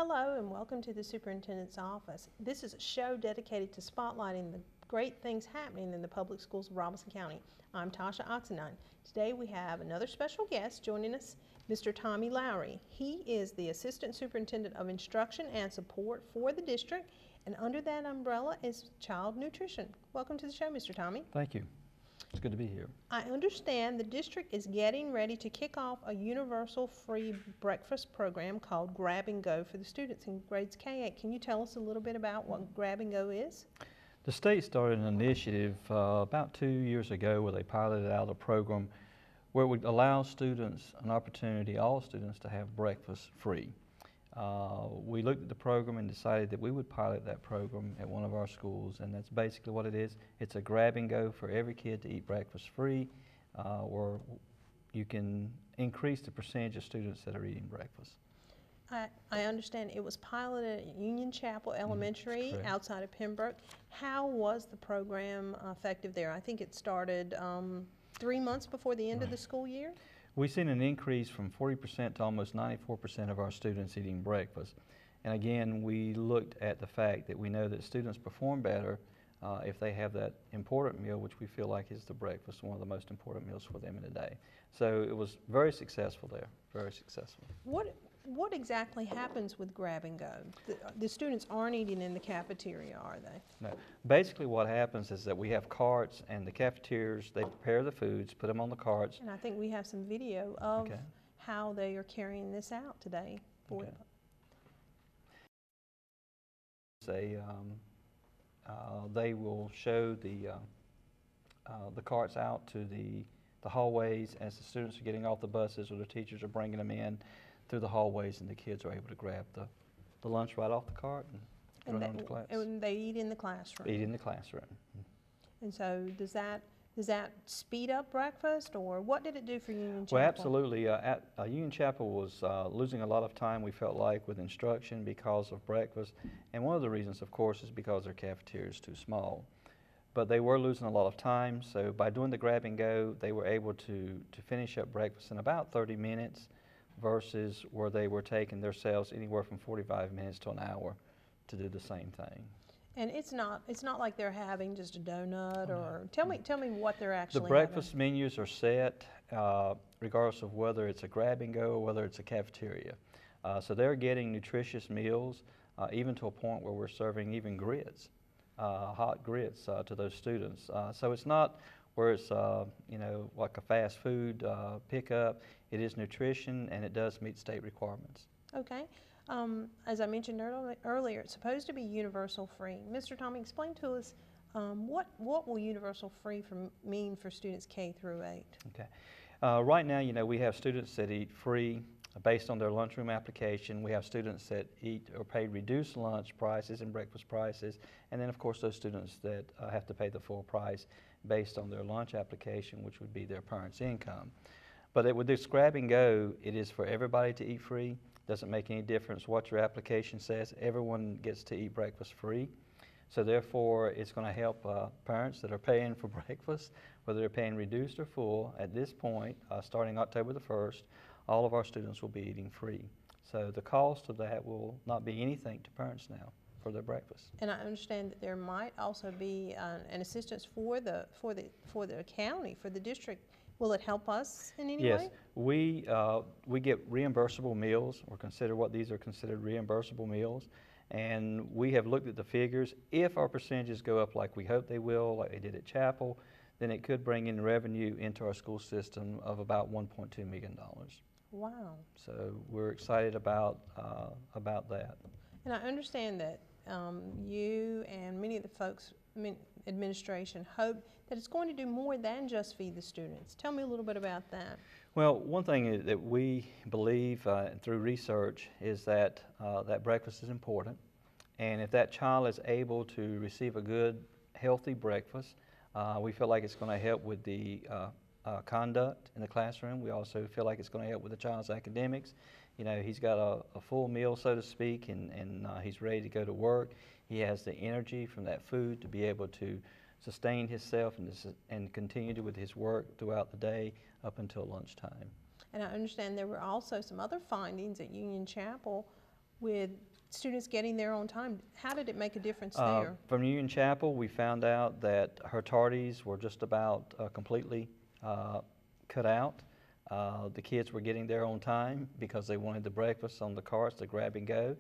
Hello and welcome to the Superintendent's Office. This is a show dedicated to spotlighting the great things happening in the public schools of Robeson County. I'm Tasha Oxendine. Today we have another special guest joining us, Mr. Tommy Lowry. He is the Assistant Superintendent of Instruction and Support for the district, and under that umbrella is Child Nutrition. Welcome to the show, Mr. Tommy. Thank you. It's good to be here. I understand the district is getting ready to kick off a universal free breakfast program called Grab and Go for the students in grades K-8. Can you tell us a little bit about what Grab and Go is? The state started an initiative about 2 years ago where they piloted out a program where it would allow students an opportunity, all students, to have breakfast free. We looked at the program and decided that we would pilot that program at one of our schools, and that's basically what it is. It's a grab and go for every kid to eat breakfast free, or you can increase the percentage of students that are eating breakfast. I understand it was piloted at Union Chapel Elementary outside of Pembroke. How was the program effective there? I think it started 3 months before the end of the school year. We've seen an increase from 40% to almost 94% of our students eating breakfast. And again, we looked at the fact that we know that students perform better if they have that important meal, which we feel like is the breakfast, one of the most important meals for them in a day. So it was very successful there, very successful. What exactly happens with Grab and Go? The students aren't eating in the cafeteria, are they? No. Basically what happens is that we have carts, and the cafeterias, they prepare the foods, put them on the carts. And I think we have some video of how they are carrying this out today. They will show the carts out to the hallways as the students are getting off the buses or the teachers are bringing them in through the hallways, and the kids are able to grab the lunch right off the cart and run on to class. And they eat in the classroom. Eat in the classroom. And so does that speed up breakfast, or what did it do for Union Chapel? Well, absolutely. Union Chapel was losing a lot of time, we felt like, with instruction because of breakfast. And one of the reasons, of course, is because their cafeteria is too small. But they were losing a lot of time, so by doing the grab and go, they were able to finish up breakfast in about 30 minutes versus where they were taking themselves anywhere from 45 minutes to an hour to do the same thing. And it's not like they're having just a donut, or tell me what they're actually having. The breakfast menus are set regardless of whether it's a grab and go or whether it's a cafeteria. So they're getting nutritious meals, even to a point where we're serving even grits, hot grits to those students. So it's not where it's like a fast food pickup. It is nutrition, and it does meet state requirements. Okay. As I mentioned earlier, it's supposed to be universal free. Mr. Tommy, explain to us what will universal free mean for students K through 8? Okay. Right now, we have students that eat free based on their lunchroom application. We have students that eat or pay reduced lunch prices and breakfast prices, and then of course those students that have to pay the full price based on their lunch application, which would be their parents' income. But with this grab and go, it is for everybody to eat free. Doesn't make any difference what your application says. Everyone gets to eat breakfast free. So therefore, it's going to help parents that are paying for breakfast, whether they're paying reduced or full. At this point, starting October the 1st, all of our students will be eating free. So the cost of that will not be anything to parents now for their breakfast. And I understand that there might also be an assistance for the county, for the district. Will it help us in any way? Yes, we get reimbursable meals, or consider what these are considered reimbursable meals. And we have looked at the figures. If our percentages go up like we hope they will, like they did at Chapel, then it could bring in revenue into our school system of about $1.2 million. Wow. So we're excited about that. And I understand that you and many of the folks, administration, hope that it's going to do more than just feed the students. Tell me a little bit about that. Well, one thing that we believe through research is that that breakfast is important, and if that child is able to receive a good, healthy breakfast, we feel like it's going to help with the conduct in the classroom. We also feel like it's going to help with the child's academics. He's got a full meal, so to speak, and he's ready to go to work. He has the energy from that food to be able to sustain himself and continue with his work throughout the day up until lunchtime. And I understand there were also some other findings at Union Chapel with students getting there on time. How did it make a difference Uh, there? From Union Chapel, we found out that her tardies were just about completely cut out. The kids were getting there on time because they wanted the breakfast on the carts, the grab and go,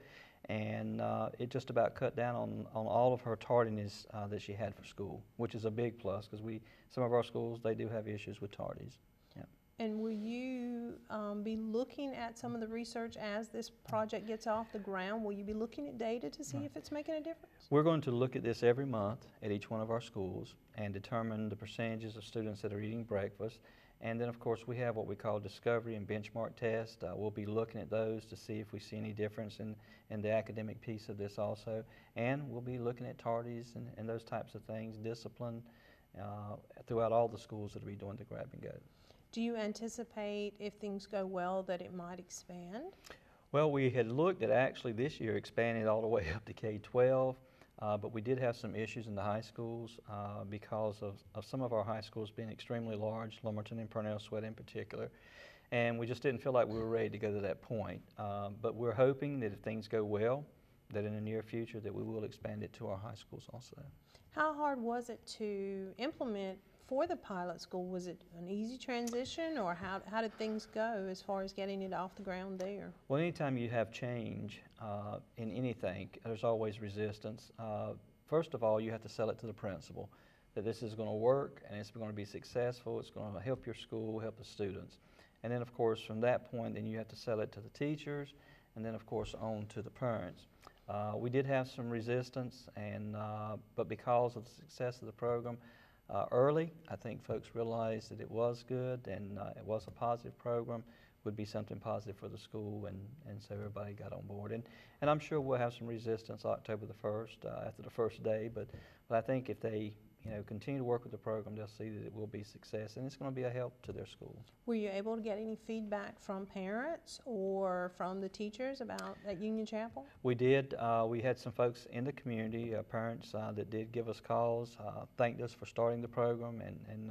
and it just about cut down on all of her tardiness that she had for school, which is a big plus because some of our schools, they do have issues with tardies. Yeah. And will you be looking at some of the research as this project gets off the ground? Will you be looking at data to see if it's making a difference? We're going to look at this every month at each one of our schools and determine the percentages of students that are eating breakfast. And then, of course, we have what we call discovery and benchmark tests. We'll be looking at those to see if we see any difference in the academic piece of this also. And we'll be looking at tardies and those types of things, discipline, throughout all the schools that will be doing the grab and go. Do you anticipate, if things go well, that it might expand? Well, we had looked at actually this year expanding it all the way up to K-12, but we did have some issues in the high schools because of some of our high schools being extremely large, Lumberton and Purnell Sweat in particular, and we just didn't feel like we were ready to go to that point. But we're hoping that if things go well, that in the near future that we will expand it to our high schools also. How hard was it to implement for the pilot school? Was it an easy transition, or how did things go as far as getting it off the ground there? Well, anytime you have change in anything, there's always resistance. First of all, you have to sell it to the principal, that this is going to work and it's going to be successful, it's going to help your school, help the students. And then, of course, from that point, then you have to sell it to the teachers, and then, of course, on to the parents. We did have some resistance, but because of the success of the program, early, I think folks realized that it was good and it was a positive program, would be something positive for the school, and so everybody got on board. And I'm sure we'll have some resistance October the 1st after the first day, but I think if they continue to work with the program, they'll see that it will be a success and it's going to be a help to their schools. Were you able to get any feedback from parents or from the teachers about at Union Chapel? We did. We had some folks in the community, parents that did give us calls, thanked us for starting the program and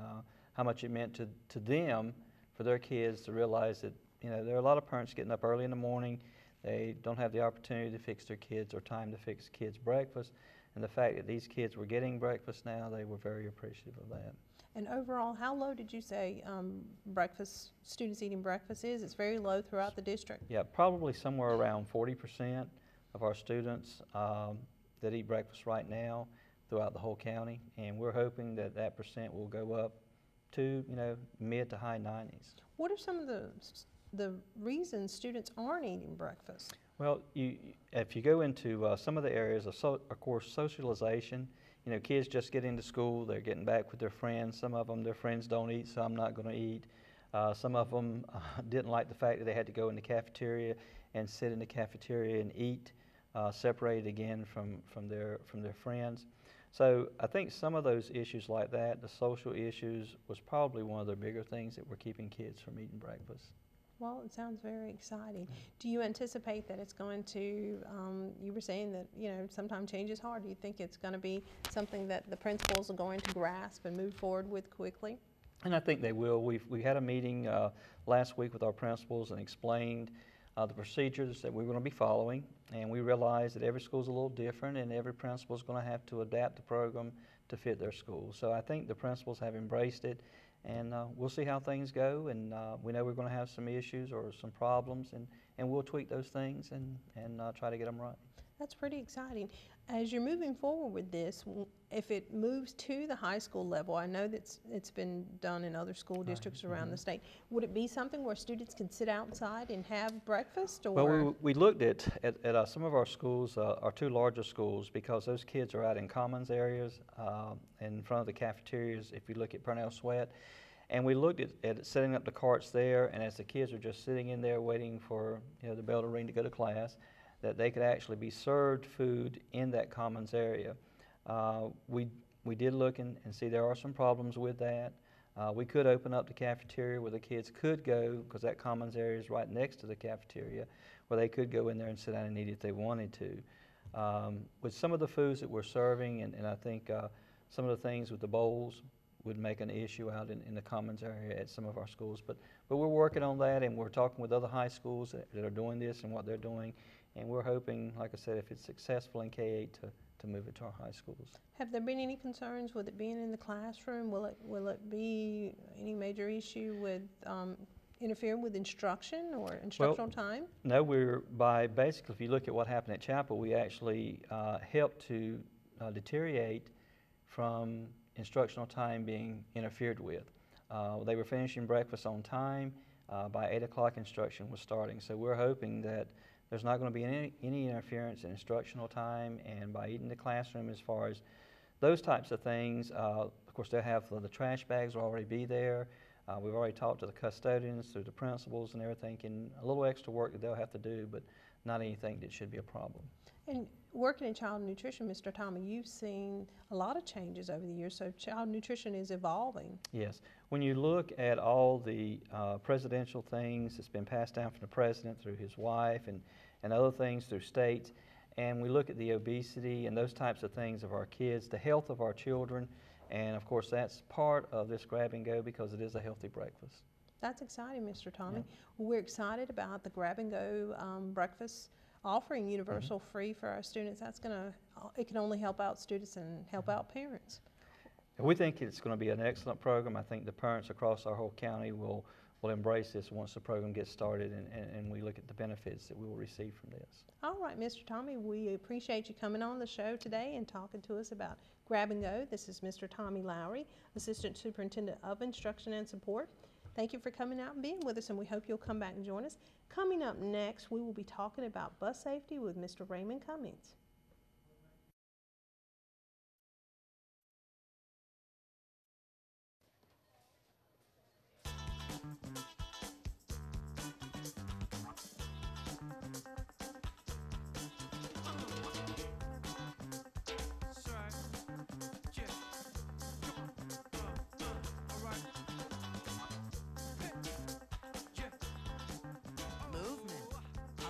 how much it meant to them, for their kids to realize that there are a lot of parents getting up early in the morning. They don't have the opportunity to fix their kids or time to fix kids' breakfast. And the fact that these kids were getting breakfast now, they were very appreciative of that. And overall, how low did you say students eating breakfast is? It's very low throughout the district. Yeah, probably somewhere around 40% of our students that eat breakfast right now throughout the whole county. And we're hoping that that percent will go up to, mid to high 90s. What are some of the reasons students aren't eating breakfast? Well, if you go into some of the areas of course, socialization, kids just get into school, they're getting back with their friends. Some of them, their friends don't eat, so I'm not going to eat. Some of them didn't like the fact that they had to go in the cafeteria and sit in the cafeteria and eat, separated again from their friends. So I think some of those issues like that, the social issues, was probably one of the bigger things that were keeping kids from eating breakfast. Well, it sounds very exciting. Do you anticipate that it's going to, you were saying that, sometimes change is hard. Do you think it's going to be something that the principals are going to grasp and move forward with quickly? And I think they will. We had a meeting last week with our principals and explained the procedures that we were going to be following, and we realized that every school is a little different and every principal is going to have to adapt the program to fit their school. So I think the principals have embraced it. And we'll see how things go, and we know we're going to have some issues or some problems, and we'll tweak those things and try to get them right. That's pretty exciting. As you're moving forward with this, if it moves to the high school level, I know that it's been done in other school districts around the state. Would it be something where students can sit outside and have breakfast? Or? Well, we looked at some of our schools, our two larger schools, because those kids are out in commons areas in front of the cafeterias, if you look at Purnell Sweat. And we looked at setting up the carts there, and as the kids are just sitting in there waiting for the bell to ring to go to class, that they could actually be served food in that commons area. We did look and see there are some problems with that. We could open up the cafeteria where the kids could go, because that commons area is right next to the cafeteria, where they could go in there and sit down and eat if they wanted to. With some of the foods that we're serving, and I think some of the things with the bowls would make an issue out in the commons area at some of our schools. But we're working on that, and we're talking with other high schools that are doing this and what they're doing, and we're hoping, like I said, if it's successful in K-8 to move it to our high schools. Have there been any concerns with it being in the classroom? Will it be any major issue with interfering with instruction or instructional time? No, basically, if you look at what happened at Chapel, we actually helped to deteriorate from instructional time being interfered with. They were finishing breakfast on time. By 8 o'clock, instruction was starting. So we're hoping that there's not going to be any interference in instructional time, and by eating the classroom as far as those types of things. Of course, they'll have the trash bags will already be there. We've already talked to the custodians, through the principals and everything, and a little extra work that they'll have to do, but not anything that should be a problem. And working in child nutrition, Mr. Tommy, you've seen a lot of changes over the years, so child nutrition is evolving. Yes. When you look at all the presidential things that's been passed down from the president through his wife and other things through states, and we look at the obesity and those types of things of our kids, the health of our children, and of course that's part of this grab and go because it is a healthy breakfast. That's exciting, Mr. Tommy. Yeah. We're excited about the grab and go breakfast offering universal free for our students. It can only help out students and help out parents. And we think it's going to be an excellent program. I think the parents across our whole county will embrace this once the program gets started, and we look at the benefits that we will receive from this. All right, Mr. Tommy, we appreciate you coming on the show today and talking to us about grab and go. This is Mr. Tommy Lowry, Assistant Superintendent of Instruction and Support. Thank you for coming out and being with us, and we hope you'll come back and join us. Coming up next, we will be talking about bus safety with Mr. Raymond Cummings.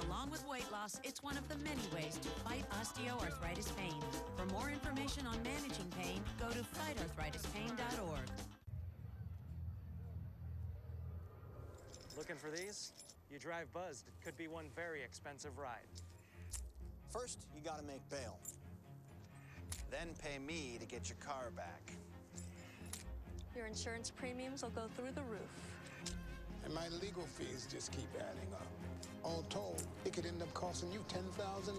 Along with weight loss, it's one of the many ways to fight osteoarthritis pain. For more information on managing pain, go to fightarthritispain.org. Looking for these? You drive buzzed. It could be one very expensive ride. First, you gotta make bail. Then pay me to get your car back. Your insurance premiums will go through the roof. And my legal fees just keep adding up. All told, it could end up costing you $10,000.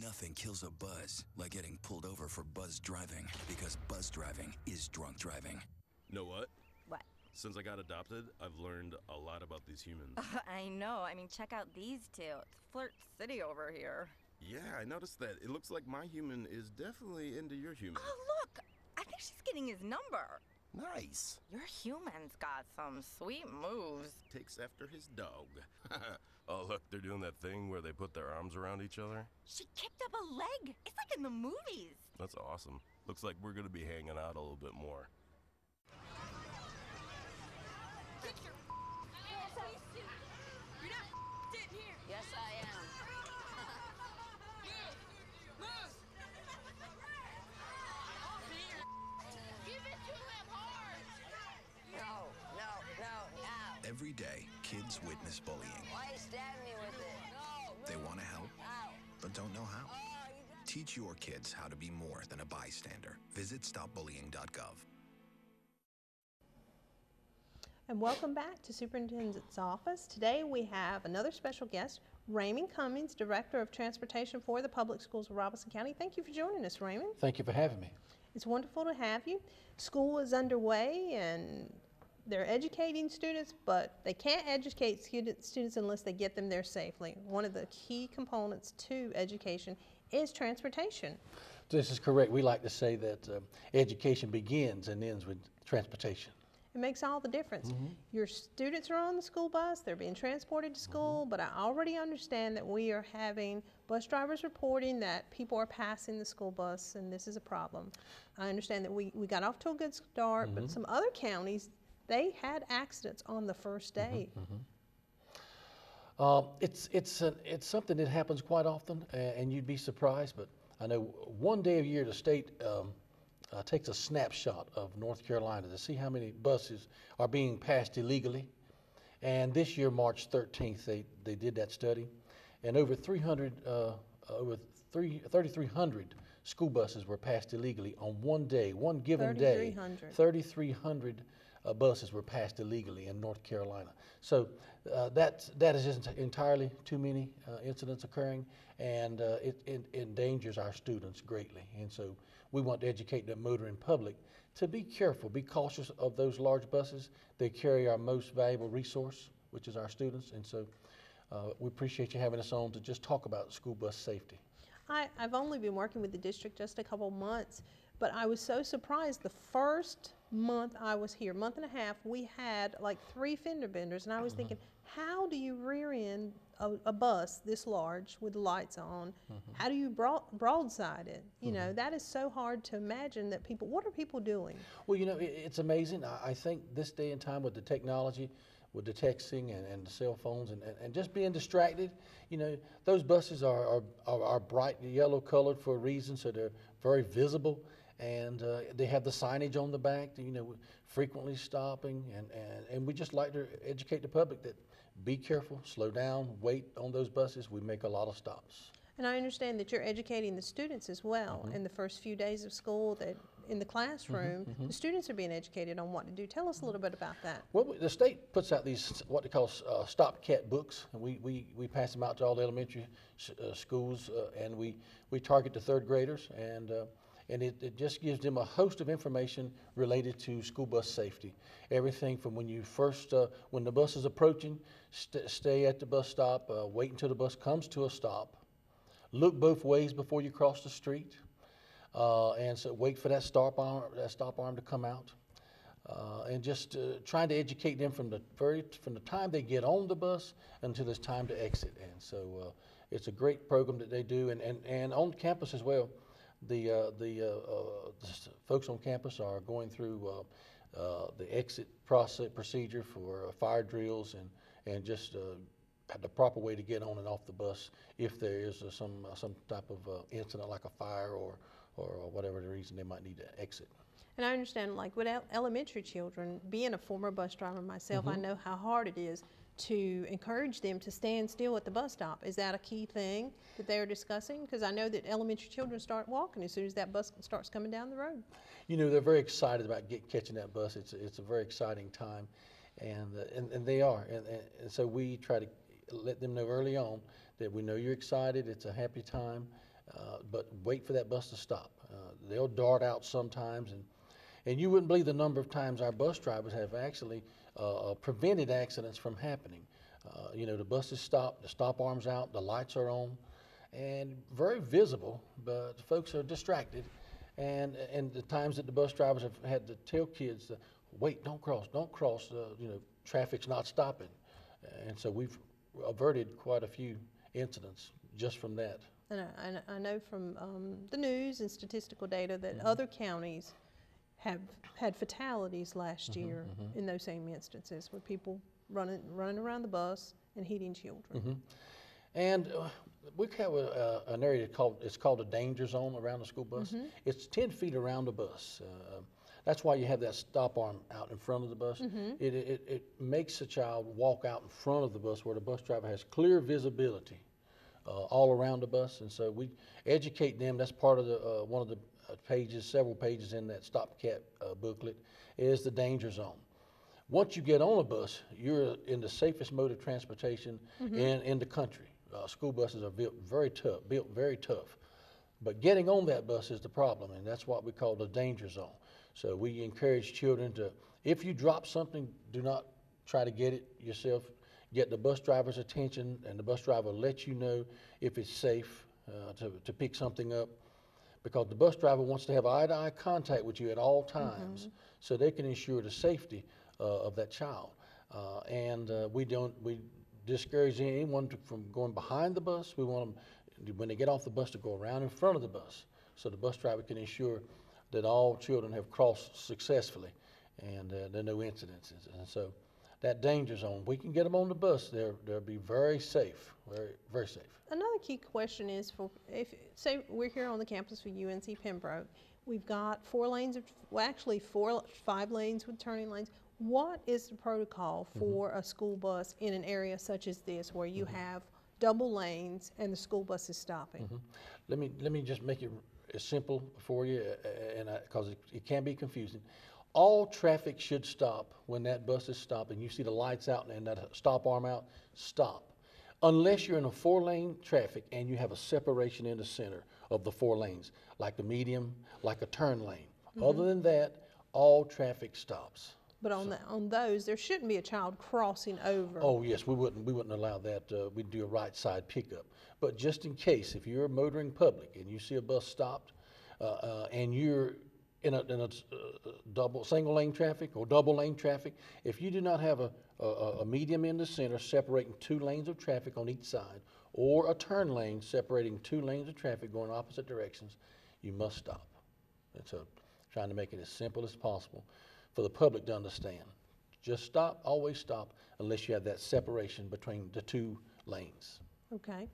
Nothing kills a buzz like getting pulled over for buzz driving, because buzz driving is drunk driving. Know what? What? Since I got adopted, I've learned a lot about these humans. I know. I mean, check out these two. It's Flirt City over here. Yeah, I noticed that. It looks like my human is definitely into your human. Oh, look! I think she's getting his number. Nice. Your human's got some sweet moves. Takes after his dog. Oh, look, they're doing that thing where they put their arms around each other. She kicked up a leg. It's like in the movies. That's awesome. Looks like we're gonna be hanging out a little bit more. Get your ass out. You're not in here. Yes, I am. Move! Give it to him hard! No. Every day, kids witness bullying. Why you stab me with it? No. They want to help, Ow. but don't know how. Oh, Teach your kids how to be more than a bystander. Visit stopbullying.gov. And welcome back to Superintendent's Office. Today we have another special guest, Raymond Cummings, Director of Transportation for the Public Schools of Robeson County. Thank you for joining us, Raymond. Thank you for having me. It's wonderful to have you. School is underway and they're educating students, but they can't educate students unless they get them there safely. One of the key components to education is transportation. This is correct. We like to say that education begins and ends with transportation. It makes all the difference. Your students are on the school bus, they're being transported to school, but I already understand that we are having bus drivers reporting that people are passing the school bus, and this is a problem. I understand that we got off to a good start, but some other counties, they had accidents on the first day. It's something that happens quite often, and you'd be surprised, but I know one day a year the state takes a snapshot of North Carolina to see how many buses are being passed illegally. And this year, March 13th, they did that study. and over 3,300 school buses were passed illegally on one day, one given day. 3,300 buses were passed illegally in North Carolina. So that isn't entirely too many incidents occurring, and it endangers our students greatly. And so we want to educate the motoring public to be careful, be cautious of those large buses. They carry our most valuable resource, which is our students. And so we appreciate you having us on to just talk about school bus safety. I've only been working with the district just a couple months, but I was so surprised. The first month I was here, month and a half, we had like 3 fender benders, and I was thinking, how do you rear end a bus this large with the lights on? How do you broadside it? You know, that is so hard to imagine that people, what are people doing? Well, you know, it's amazing. I think this day and time with the technology, with the texting and the cell phones and just being distracted, you know, those buses are bright yellow colored for a reason, so they're very visible, and they have the signage on the back, you know, frequently stopping, and we just like to educate the public that be careful, slow down, wait on those buses. We make a lot of stops. And I understand that you're educating the students as well in the first few days of school, that in the classroom, the students are being educated on what to do. Tell us a little bit about that. Well, the state puts out these, what they call stop cat books, and we pass them out to all the elementary schools, and we target the 3rd graders, and it just gives them a host of information related to school bus safety. Everything from when you first, when the bus is approaching, stay at the bus stop, wait until the bus comes to a stop, look both ways before you cross the street, and so wait for that stop arm to come out, and just trying to educate them from the time they get on the bus until it's time to exit. And so it's a great program that they do, and on campus as well. The folks on campus are going through the exit procedure for fire drills and just the proper way to get on and off the bus if there is some type of incident like a fire or whatever the reason they might need to exit. And I understand, like with elementary children, being a former bus driver myself, I know how hard it is to encourage them to stand still at the bus stop. Is that a key thing that they're discussing? Because I know that elementary children start walking as soon as that bus starts coming down the road. You know, they're very excited about catching that bus. It's a very exciting time, and they are. And so we try to let them know early on that we know you're excited. It's a happy time, but wait for that bus to stop. They'll dart out sometimes, and you wouldn't believe the number of times our bus drivers have actually prevented accidents from happening. You know, the bus is stopped, the stop arm's out, the lights are on, and very visible, but folks are distracted. And the times that the bus drivers have had to tell kids, wait, don't cross, you know, traffic's not stopping. And so we've averted quite a few incidents just from that. And I know from the news and statistical data that other counties have had fatalities last year in those same instances with people running around the bus and hitting children. And we have an area it's called a danger zone around the school bus. It's 10 feet around the bus. That's why you have that stop arm out in front of the bus. It makes a child walk out in front of the bus where the bus driver has clear visibility all around the bus. And so we educate them. That's part of the one of the pages, several pages in that Stop Cat booklet, is the danger zone. Once you get on a bus, you're in the safest mode of transportation in the country. School buses are built very tough. But getting on that bus is the problem, and that's what we call the danger zone. So we encourage children to, if you drop something, do not try to get it yourself. Get the bus driver's attention, and the bus driver will let you know if it's safe to pick something up, because the bus driver wants to have eye-to-eye contact with you at all times so they can ensure the safety of that child. We discourage anyone from going behind the bus. We want them, when they get off the bus, to go around in front of the bus so the bus driver can ensure that all children have crossed successfully and there are no incidences. And so that danger zone, we can get them on the bus, they'll be very safe, very safe. Another key question is, say we're here on the campus for UNC Pembroke, we've got 4 lanes, actually 5 lanes with turning lanes. What is the protocol for a school bus in an area such as this, where you have double lanes, and the school bus is stopping. Let me just make it simple for you, and because it can be confusing. All traffic should stop when that bus is stopping. You see the lights out and that stop arm out, stop. Unless you're in a 4-lane traffic and you have a separation in the center of the 4 lanes, like the medium, like a turn lane. Other than that, all traffic stops. But on those, there shouldn't be a child crossing over. Oh yes, we wouldn't allow that. We'd do a right side pickup. But just in case, if you're motoring public and you see a bus stopped, and you're in a single lane traffic or double lane traffic, if you do not have a medium in the center separating 2 lanes of traffic on each side, or a turn lane separating 2 lanes of traffic going opposite directions, you must stop. And so, trying to make it as simple as possible for the public to understand. Just stop, always stop, unless you have that separation between the 2 lanes. Okay.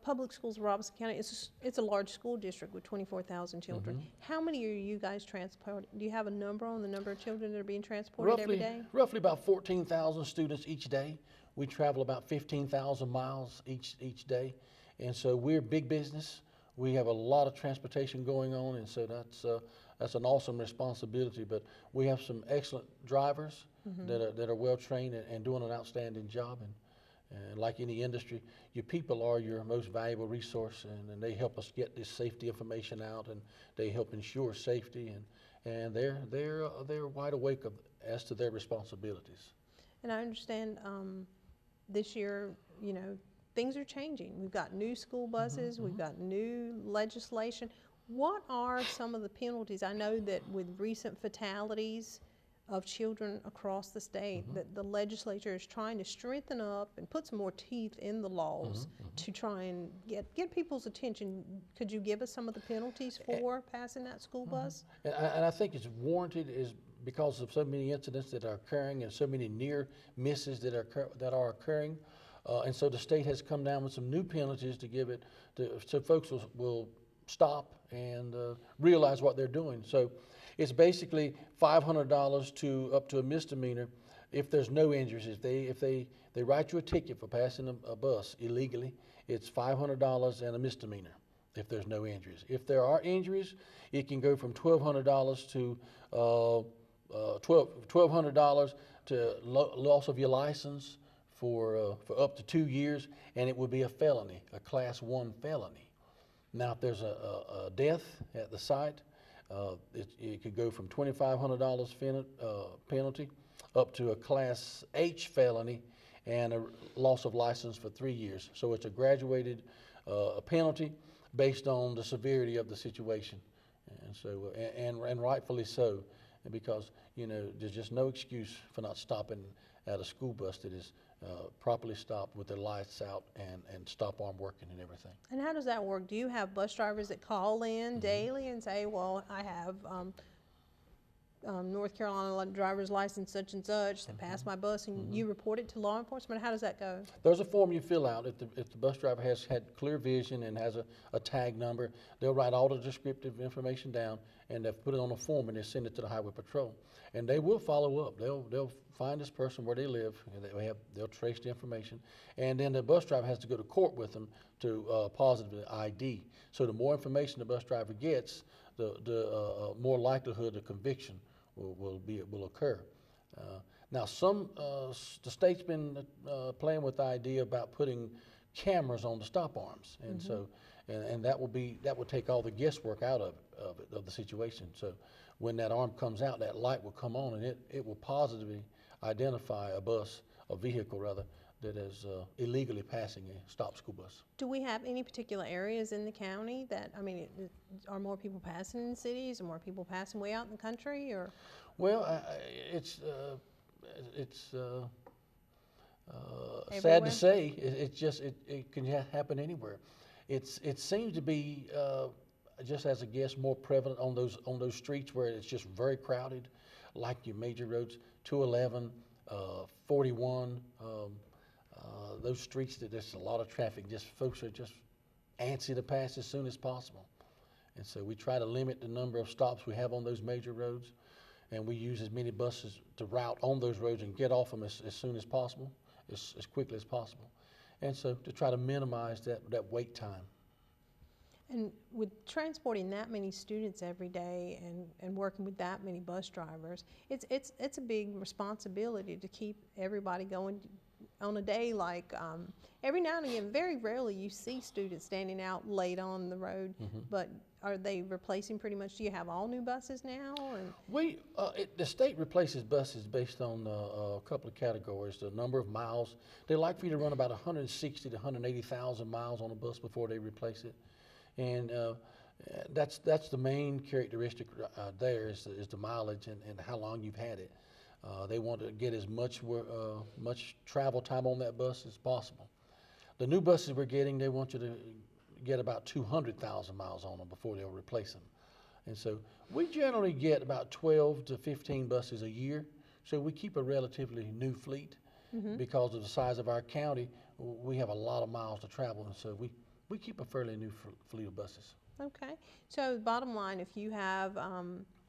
Public schools of Robeson County, it's a large school district with 24,000 children. How many are you guys transporting? Do you have a number on the number of children that are being transported every day? Roughly about 14,000 students each day. We travel about 15,000 miles each day. And so we're big business. We have a lot of transportation going on, and so that's an awesome responsibility. But we have some excellent drivers that are well trained and doing an outstanding job. And like any industry, your people are your most valuable resource, and they help us get this safety information out, and they help ensure safety, and they're wide awake as to their responsibilities. And I understand this year, things are changing. We've got new school buses, we've got new legislation. What are some of the penalties? I know that with recent fatalities of children across the state, that the legislature is trying to strengthen up and put some more teeth in the laws to try and get people's attention. Could you give us some of the penalties for passing that school bus? And I think it's warranted is because of so many incidents that are occurring and so many near misses that are occurring. And so the state has come down with some new penalties to give it so folks will stop and realize what they're doing. So it's basically $500 to up to a misdemeanor if there's no injuries. If they write you a ticket for passing a bus illegally, it's $500 and a misdemeanor if there's no injuries. If there are injuries, it can go from $1,200 to $1,200 to loss of your license for up to 2 years, and it would be a felony, a Class 1 felony. Now, if there's a death at the site, it could go from $2,500 penalty up to a Class H felony and a loss of license for 3 years. So it's a graduated penalty based on the severity of the situation, and so and rightfully so, because there's just no excuse for not stopping at a school bus that is properly stopped with the lights out and stop arm working and everything. And how does that work? Do you have bus drivers that call in daily and say, well, I have North Carolina driver's license such and such that passed my bus, and you report it to law enforcement? How does that go? There's a form you fill out. If the bus driver has had clear vision and has a tag number, they'll write all the descriptive information down, and they'll put it on a form and they send it to the Highway Patrol. And they will follow up. They'll find this person where they live, and they'll trace the information, and then the bus driver has to go to court with them to positive ID. So the more information the bus driver gets, the more likelihood of conviction will occur. Now, the state's been playing with the idea about putting cameras on the stop arms, and so that will take all the guesswork out of the situation. So when that arm comes out, that light will come on, and it will positively identify a vehicle rather, that is illegally passing a stop school bus. Do we have any particular areas in the county that, are more people passing in cities, or more people passing way out in the country, or? Well, it's sad to say. It can happen anywhere. It seems to be just as a guess more prevalent on those streets where it's just very crowded, like your major roads, 211, 41. Those streets that there's a lot of traffic, folks are just antsy to pass as soon as possible. And so we try to limit the number of stops we have on those major roads, and we use as many buses to route on those roads and get off them as soon as possible, as quickly as possible. And so to try to minimize that wait time. And with transporting that many students every day and working with that many bus drivers, it's a big responsibility to keep everybody going on a day like every now and again. Very rarely you see students standing out late on the road, but are they replacing pretty much? Do you have all new buses now? The state replaces buses based on a couple of categories. The number of miles. They like for you to run about 160 to 180,000 miles on a bus before they replace it. And that's the main characteristic there is the mileage and how long you've had it. They want to get as much travel time on that bus as possible. The new buses we're getting, they want you to get about 200,000 miles on them before they'll replace them. And so we generally get about 12 to 15 buses a year. So we keep a relatively new fleet because of the size of our county. We have a lot of miles to travel, and so we keep a fairly new fleet of buses. Okay. So bottom line, if you have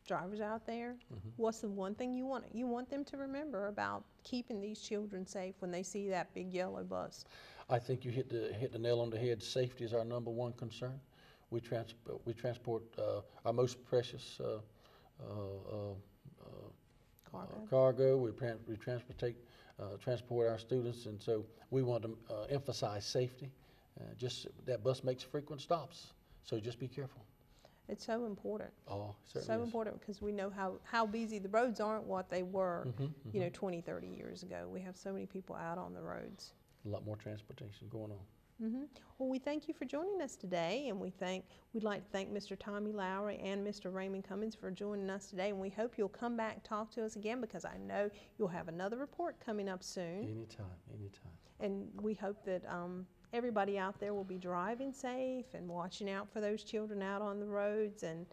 drivers out there, what's the one thing you want? You want them to remember about keeping these children safe when they see that big yellow bus. I think you hit the nail on the head. Safety is our #1 concern. We transport our most precious cargo. We transport our students, and so we want to emphasize safety. Just that bus makes frequent stops, so just be careful. It's so important. Oh, certainly so is. important because we know how busy the roads aren't what they were, 20, 30 years ago. We have so many people out on the roads. A lot more transportation going on. Well, we thank you for joining us today, and we'd like to thank Mr. Tommy Lowry and Mr. Raymond Cummings for joining us today, and we hope you'll come back and talk to us again because I know you'll have another report coming up soon. Anytime. And we hope that everybody out there will be driving safe and watching out for those children out on the roads and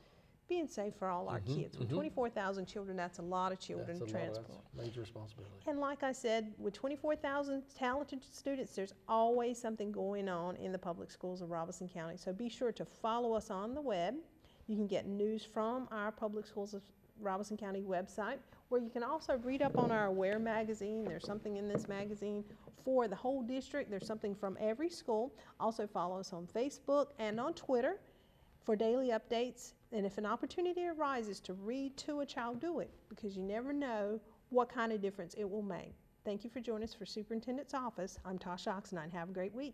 being safe for all our kids. With 24,000 children, that's a lot of children to transport. That's a major responsibility. And like I said, with 24,000 talented students, there's always something going on in the public schools of Robeson County. So be sure to follow us on the web. You can get news from our Public Schools of Robeson County website, where you can also read up on our Aware magazine. There's something in this magazine for the whole district. There's something from every school. Also follow us on Facebook and on Twitter for daily updates. And if an opportunity arises to read to a child, do it, because you never know what kind of difference it will make. Thank you for joining us for Superintendent's Office. I'm Tasha Oxenine. Have a great week.